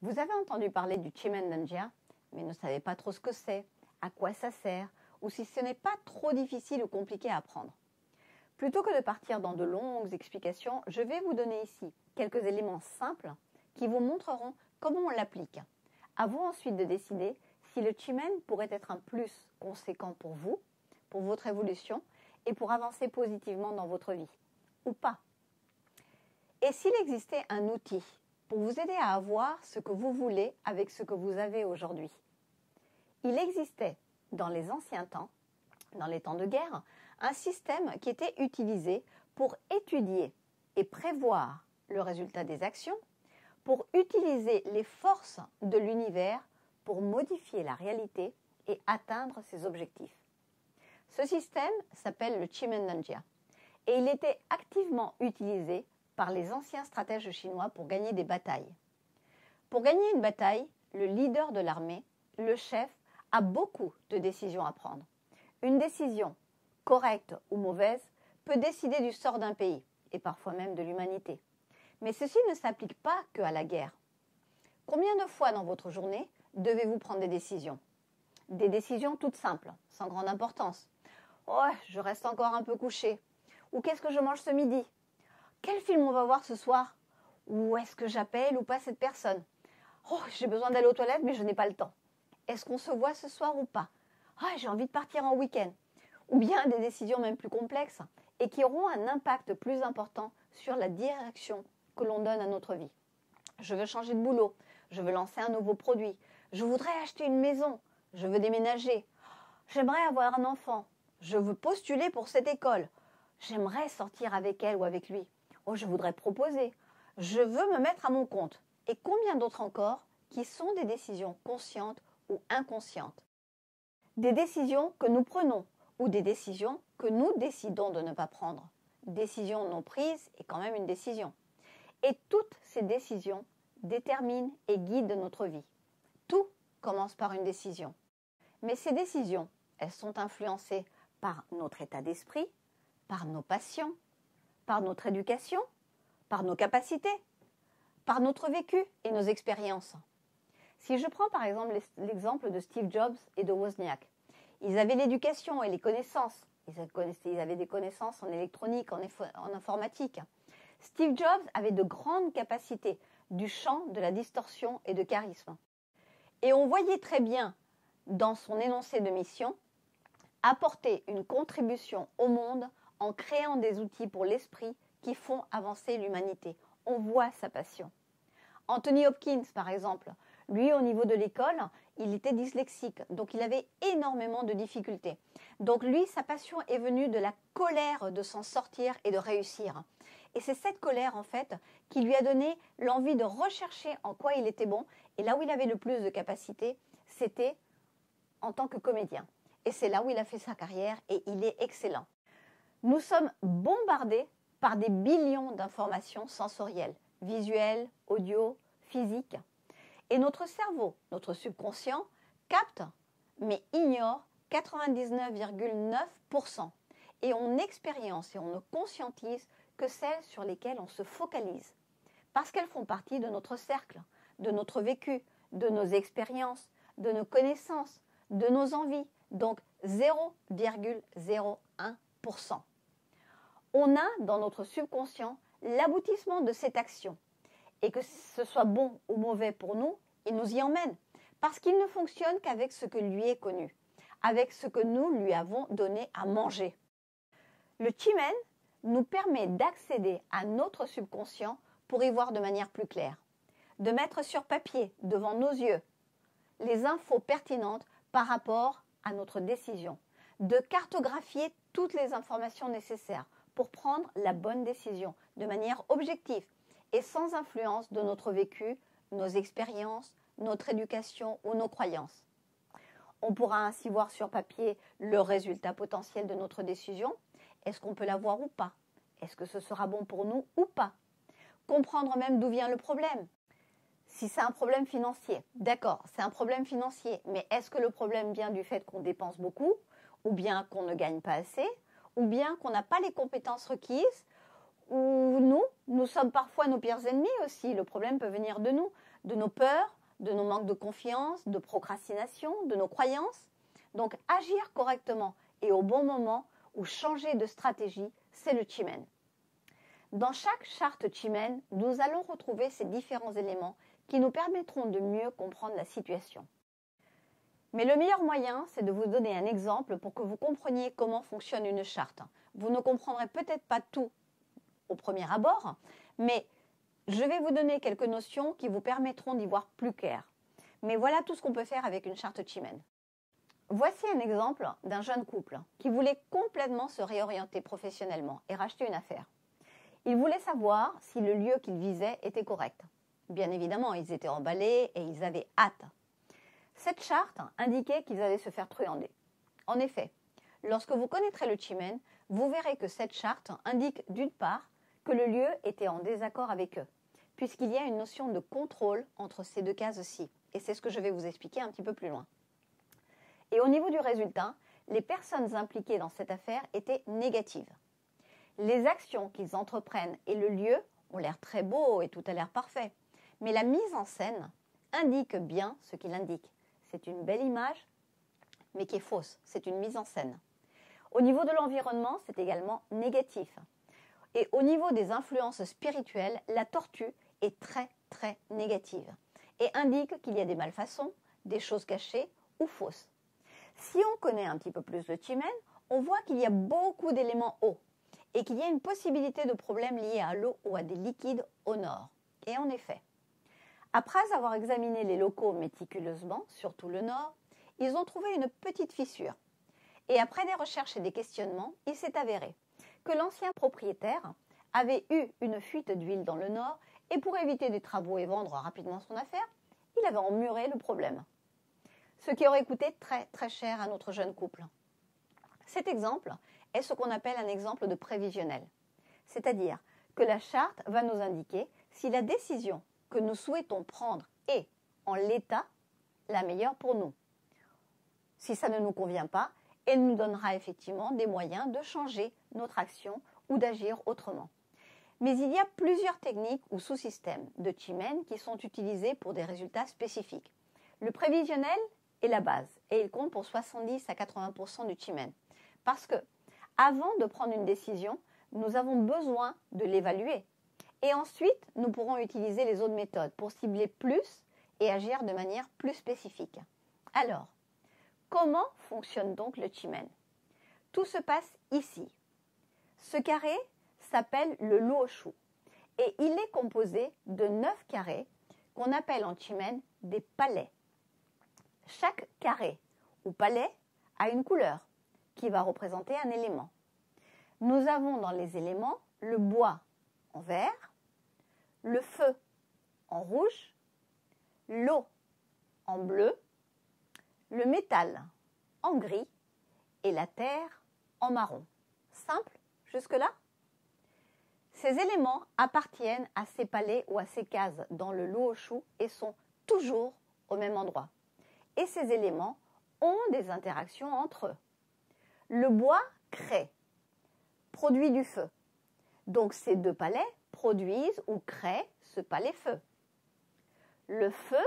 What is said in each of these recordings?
Vous avez entendu parler du Chimendangea, mais ne savez pas trop ce que c'est, à quoi ça sert, ou si ce n'est pas trop difficile ou compliqué à apprendre. Plutôt que de partir dans de longues explications, je vais vous donner ici quelques éléments simples qui vous montreront comment on l'applique. À vous ensuite de décider si le Chimen pourrait être un plus conséquent pour vous, pour votre évolution et pour avancer positivement dans votre vie, ou pas. Et s'il existait un outil pour vous aider à avoir ce que vous voulez avec ce que vous avez aujourd'hui? Il existait dans les anciens temps, dans les temps de guerre, un système qui était utilisé pour étudier et prévoir le résultat des actions, pour utiliser les forces de l'univers pour modifier la réalité et atteindre ses objectifs. Ce système s'appelle le Chimendangea et il était activement utilisé par les anciens stratèges chinois pour gagner des batailles. Pour gagner une bataille, le leader de l'armée, le chef, a beaucoup de décisions à prendre. Une décision, correcte ou mauvaise, peut décider du sort d'un pays et parfois même de l'humanité. Mais ceci ne s'applique pas qu'à la guerre. Combien de fois dans votre journée devez-vous prendre des décisions? Des décisions toutes simples, sans grande importance. Oh, je reste encore un peu couché. Ou qu'est-ce que je mange ce midi? Quel film on va voir ce soir? Ou est-ce que j'appelle ou pas cette personne? Oh, j'ai besoin d'aller aux toilettes mais je n'ai pas le temps. Est-ce qu'on se voit ce soir ou pas? Ah, j'ai envie de partir en week-end. Ou bien des décisions même plus complexes et qui auront un impact plus important sur la direction que l'on donne à notre vie. Je veux changer de boulot, je veux lancer un nouveau produit, je voudrais acheter une maison, je veux déménager, j'aimerais avoir un enfant, je veux postuler pour cette école, j'aimerais sortir avec elle ou avec lui, oh, je voudrais proposer, je veux me mettre à mon compte. Et combien d'autres encore qui sont des décisions conscientes ou inconscientes. Des décisions que nous prenons ou des décisions que nous décidons de ne pas prendre. Décision non prise est quand même une décision. Et toutes ces décisions déterminent et guident notre vie. Tout commence par une décision. Mais ces décisions, elles sont influencées par notre état d'esprit, par nos passions, par notre éducation, par nos capacités, par notre vécu et nos expériences. Si je prends par exemple l'exemple de Steve Jobs et de Wozniak, ils avaient l'éducation et les connaissances. Ils avaient des connaissances en électronique, en informatique. Steve Jobs avait de grandes capacités du champ de la distorsion et de charisme. Et on voyait très bien dans son énoncé de mission apporter une contribution au monde en créant des outils pour l'esprit qui font avancer l'humanité. On voit sa passion. Anthony Hopkins, par exemple, lui, au niveau de l'école, il était dyslexique, donc il avait énormément de difficultés. Donc lui, sa passion est venue de la colère de s'en sortir et de réussir. Et c'est cette colère, en fait, qui lui a donné l'envie de rechercher en quoi il était bon. Et là où il avait le plus de capacité, c'était en tant que comédien. Et c'est là où il a fait sa carrière et il est excellent. Nous sommes bombardés par des billions d'informations sensorielles, visuelles, audio, physiques. Et notre cerveau, notre subconscient, capte, mais ignore 99,9%. Et on expérience et on ne conscientise que celles sur lesquelles on se focalise. Parce qu'elles font partie de notre cercle, de notre vécu, de nos expériences, de nos connaissances, de nos envies. Donc 0,01%. On a dans notre subconscient l'aboutissement de cette action. Et que ce soit bon ou mauvais pour nous, il nous y emmène. Parce qu'il ne fonctionne qu'avec ce que lui est connu, avec ce que nous lui avons donné à manger. Le Chimen nous permet d'accéder à notre subconscient pour y voir de manière plus claire, de mettre sur papier, devant nos yeux, les infos pertinentes par rapport à notre décision, de cartographier toutes les informations nécessaires pour prendre la bonne décision de manière objective et sans influence de notre vécu, nos expériences, notre éducation ou nos croyances. On pourra ainsi voir sur papier le résultat potentiel de notre décision. Est-ce qu'on peut l'avoir ou pas? Est-ce que ce sera bon pour nous ou pas? Comprendre même d'où vient le problème. Si c'est un problème financier, d'accord, c'est un problème financier, mais est-ce que le problème vient du fait qu'on dépense beaucoup, ou bien qu'on ne gagne pas assez, ou bien qu'on n'a pas les compétences requises, ou nous Nous sommes parfois nos pires ennemis aussi. Le problème peut venir de nous, de nos peurs, de nos manques de confiance, de procrastination, de nos croyances. Donc agir correctement et au bon moment ou changer de stratégie, c'est le Chimen. Dans chaque charte Chimen, nous allons retrouver ces différents éléments qui nous permettront de mieux comprendre la situation. Mais le meilleur moyen, c'est de vous donner un exemple pour que vous compreniez comment fonctionne une charte. Vous ne comprendrez peut-être pas tout au premier abord, mais je vais vous donner quelques notions qui vous permettront d'y voir plus clair. Mais voilà tout ce qu'on peut faire avec une charte Chimen. Voici un exemple d'un jeune couple qui voulait complètement se réorienter professionnellement et racheter une affaire. Il voulait savoir si le lieu qu'il visait était correct. Bien évidemment, ils étaient emballés et ils avaient hâte. Cette charte indiquait qu'ils allaient se faire truander. En effet, lorsque vous connaîtrez le Chimen, vous verrez que cette charte indique d'une part que le lieu était en désaccord avec eux, puisqu'il y a une notion de contrôle entre ces deux cases-ci. Et c'est ce que je vais vous expliquer un petit peu plus loin. Et au niveau du résultat, les personnes impliquées dans cette affaire étaient négatives. Les actions qu'ils entreprennent et le lieu ont l'air très beaux et tout a l'air parfait. Mais la mise en scène indique bien ce qu'il indique. C'est une belle image, mais qui est fausse. C'est une mise en scène. Au niveau de l'environnement, c'est également négatif. Et au niveau des influences spirituelles, la tortue est très, très négative et indique qu'il y a des malfaçons, des choses cachées ou fausses. Si on connaît un petit peu plus le Chimen, on voit qu'il y a beaucoup d'éléments eau et qu'il y a une possibilité de problèmes liés à l'eau ou à des liquides au nord. Et en effet, après avoir examiné les locaux méticuleusement, surtout le nord, ils ont trouvé une petite fissure. Et après des recherches et des questionnements, il s'est avéré que l'ancien propriétaire avait eu une fuite d'huile dans le nord et pour éviter des travaux et vendre rapidement son affaire, il avait emmuré le problème. Ce qui aurait coûté très très cher à notre jeune couple. Cet exemple est ce qu'on appelle un exemple de prévisionnel. C'est-à-dire que la charte va nous indiquer si la décision que nous souhaitons prendre est, en l'état, la meilleure pour nous. Si ça ne nous convient pas, elle nous donnera effectivement des moyens de changer notre action ou d'agir autrement. Mais il y a plusieurs techniques ou sous-systèmes de Chimen qui sont utilisés pour des résultats spécifiques. Le prévisionnel est la base et il compte pour 70 à 80% du Chimen. Parce que, avant de prendre une décision, nous avons besoin de l'évaluer. Et ensuite, nous pourrons utiliser les autres méthodes pour cibler plus et agir de manière plus spécifique. Alors, comment fonctionne donc le Chimen? Tout se passe ici. Ce carré s'appelle le Luoshu et il est composé de 9 carrés qu'on appelle en Chimen des palais. Chaque carré ou palais a une couleur qui va représenter un élément. Nous avons dans les éléments le bois en vert, le feu en rouge, l'eau en bleu, le métal en gris et la terre en marron. Simple jusque-là? Ces éléments appartiennent à ces palais ou à ces cases dans le Luoshu et sont toujours au même endroit. Et ces éléments ont des interactions entre eux. Le bois crée, produit du feu. Donc ces deux palais produisent ou créent ce palais-feu. Le feu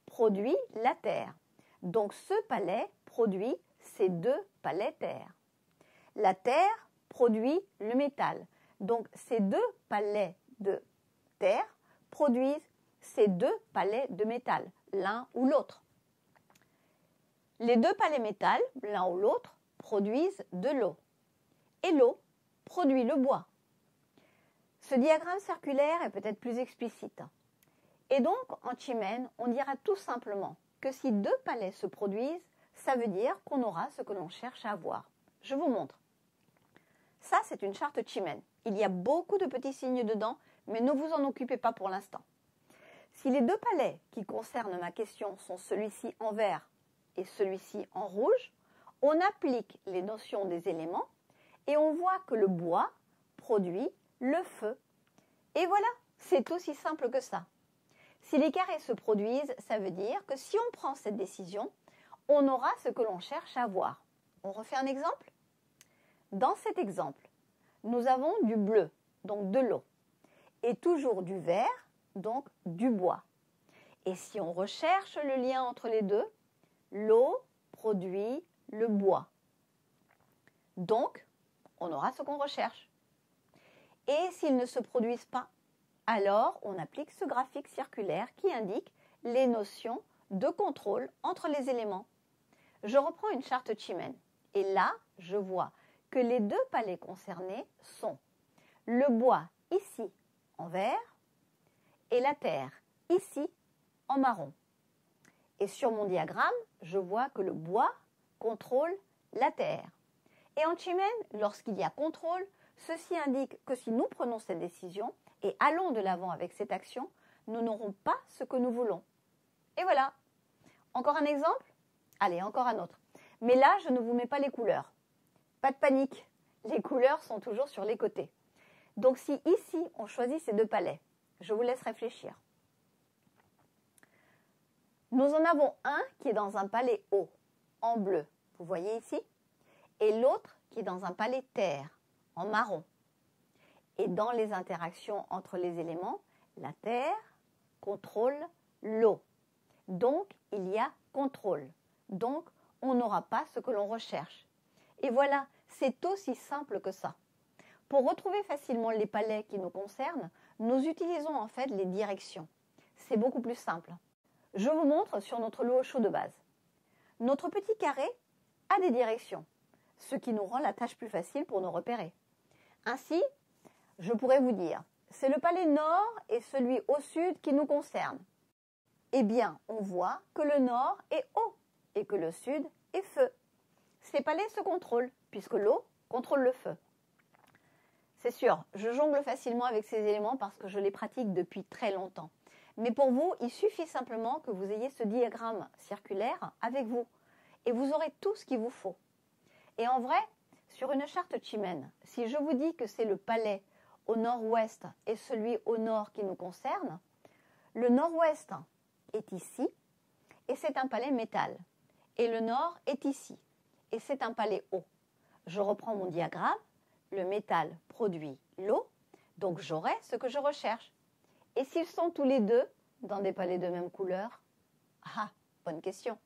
produit la terre. Donc ce palais produit ces deux palais terre. La terre produit le métal. Donc ces deux palais de terre produisent ces deux palais de métal, l'un ou l'autre. Les deux palais métal, l'un ou l'autre, produisent de l'eau. Et l'eau produit le bois. Ce diagramme circulaire est peut-être plus explicite. Et donc, en Chimen, on dira tout simplement que si deux palais se produisent, ça veut dire qu'on aura ce que l'on cherche à avoir. Je vous montre. Ça, c'est une charte Chimen. Il y a beaucoup de petits signes dedans, mais ne vous en occupez pas pour l'instant. Si les deux palais qui concernent ma question sont celui-ci en vert et celui-ci en rouge, on applique les notions des éléments et on voit que le bois produit le feu. Et voilà, c'est aussi simple que ça. Si les carrés se produisent, ça veut dire que si on prend cette décision, on aura ce que l'on cherche à avoir. On refait un exemple? Dans cet exemple, nous avons du bleu, donc de l'eau. est toujours du verre, donc du bois. Et si on recherche le lien entre les deux, l'eau produit le bois. Donc, on aura ce qu'on recherche. Et s'ils ne se produisent pas, alors on applique ce graphique circulaire qui indique les notions de contrôle entre les éléments. Je reprends une charte Chimène et là, je vois que les deux palets concernés sont le bois ici en vert et la terre ici en marron. Et sur mon diagramme, je vois que le bois contrôle la terre. Et en Chimène, lorsqu'il y a contrôle, ceci indique que si nous prenons cette décision et allons de l'avant avec cette action, nous n'aurons pas ce que nous voulons. Et voilà. Encore un exemple? Allez, encore un autre. Mais là, je ne vous mets pas les couleurs. Pas de panique, les couleurs sont toujours sur les côtés. Donc si ici, on choisit ces deux palets, je vous laisse réfléchir. Nous en avons un qui est dans un palet haut, en bleu, vous voyez ici, et l'autre qui est dans un palet terre, en marron. Et dans les interactions entre les éléments, la terre contrôle l'eau. Donc, il y a contrôle. Donc, on n'aura pas ce que l'on recherche. Et voilà, c'est aussi simple que ça. Pour retrouver facilement les palets qui nous concernent, nous utilisons en fait les directions. C'est beaucoup plus simple. Je vous montre sur notre lot chaud de base. Notre petit carré a des directions, ce qui nous rend la tâche plus facile pour nous repérer. Ainsi, je pourrais vous dire, c'est le palet nord et celui au sud qui nous concerne. Eh bien, on voit que le nord est eau et que le sud est feu. Ces palets se contrôlent, puisque l'eau contrôle le feu. C'est sûr, je jongle facilement avec ces éléments parce que je les pratique depuis très longtemps. Mais pour vous, il suffit simplement que vous ayez ce diagramme circulaire avec vous. Et vous aurez tout ce qu'il vous faut. Et en vrai, sur une charte Chimène, si je vous dis que c'est le palet au nord-ouest et celui au nord qui nous concerne, le nord-ouest est ici et c'est un palet métal. Et le nord est ici et c'est un palet eau. Je reprends mon diagramme, le métal produit l'eau, donc j'aurai ce que je recherche. Et s'ils sont tous les deux dans des palets de même couleur? Ah, bonne question.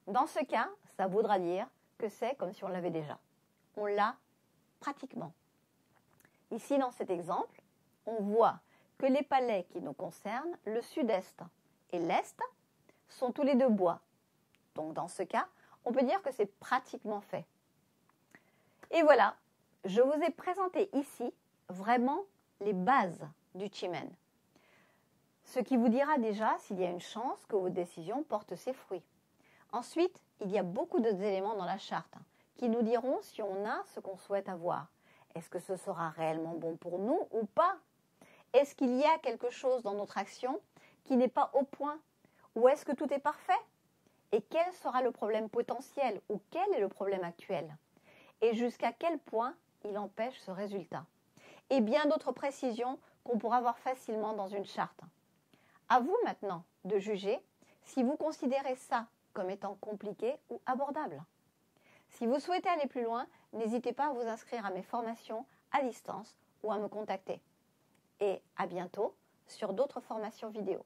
Dans ce cas, ça voudra dire que c'est comme si on l'avait déjà. On l'a pratiquement. Ici, dans cet exemple, on voit que les palets qui nous concernent, le sud-est et l'est, sont tous les deux bois. Donc dans ce cas, on peut dire que c'est pratiquement fait. Et voilà, je vous ai présenté ici vraiment les bases du Chimène. Ce qui vous dira déjà s'il y a une chance que vos décisions portent ses fruits. Ensuite, il y a beaucoup d'autres éléments dans la charte qui nous diront si on a ce qu'on souhaite avoir. Est-ce que ce sera réellement bon pour nous ou pas? Est-ce qu'il y a quelque chose dans notre action qui n'est pas au point? Ou est-ce que tout est parfait? Et quel sera le problème potentiel ou quel est le problème actuel? Et jusqu'à quel point il empêche ce résultat? Et bien d'autres précisions qu'on pourra voir facilement dans une charte. À vous maintenant de juger si vous considérez ça comme étant compliqué ou abordable. Si vous souhaitez aller plus loin, n'hésitez pas à vous inscrire à mes formations à distance ou à me contacter. Et à bientôt sur d'autres formations vidéo.